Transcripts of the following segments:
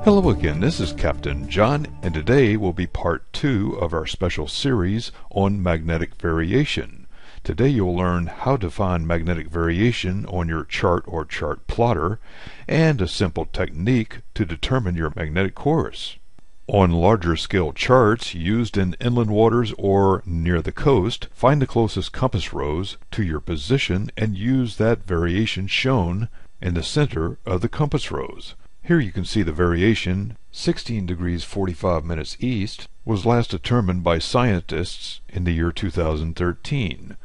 Hello again, this is Captain John, and today will be part 2 of our special series on magnetic variation. Today you'll learn how to find magnetic variation on your chart or chart plotter, and a simple technique to determine your magnetic course. On larger scale charts used in inland waters or near the coast, find the closest compass rose to your position and use that variation shown in the center of the compass rose. Here you can see the variation, 16 degrees 45 minutes east, was last determined by scientists in the year 2013.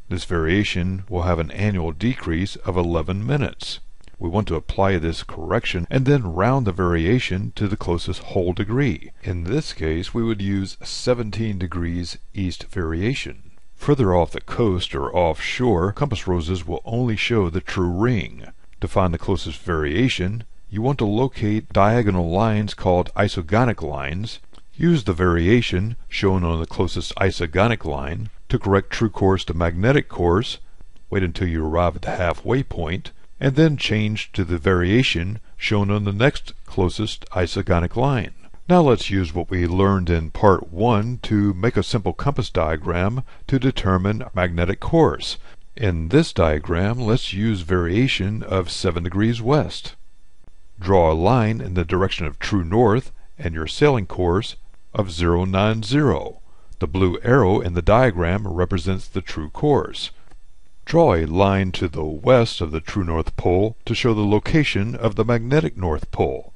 This variation will have an annual decrease of 11 minutes. We want to apply this correction and then round the variation to the closest whole degree. In this case, we would use 17 degrees east variation. Further off the coast or offshore, compass roses will only show the true ring. To find the closest variation, you want to locate diagonal lines called isogonic lines. Use the variation shown on the closest isogonic line to correct true course to magnetic course. Wait until you arrive at the halfway point, and then change to the variation shown on the next closest isogonic line. Now let's use what we learned in part 1 to make a simple compass diagram to determine magnetic course. In this diagram, let's use variation of 7 degrees west. Draw a line in the direction of true north and your sailing course of 090. The blue arrow in the diagram represents the true course. Draw a line to the west of the true north pole to show the location of the magnetic north pole.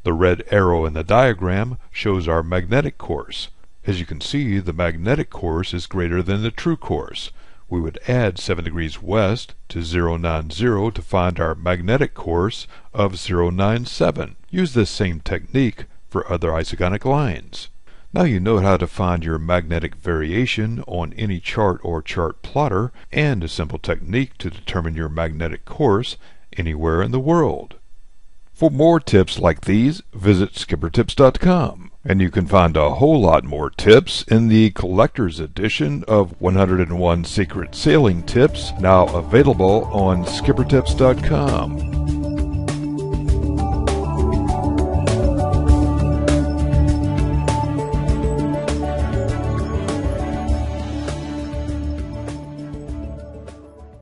The red arrow in the diagram shows our magnetic course. As you can see, the magnetic course is greater than the true course. We would add 7 degrees west to 090 to find our magnetic course of 097. Use this same technique for other isogonic lines. Now you know how to find your magnetic variation on any chart or chart plotter, and a simple technique to determine your magnetic course anywhere in the world. For more tips like these, visit skippertips.com. And you can find a whole lot more tips in the collector's edition of 101 Secret Sailing Tips, now available on skippertips.com.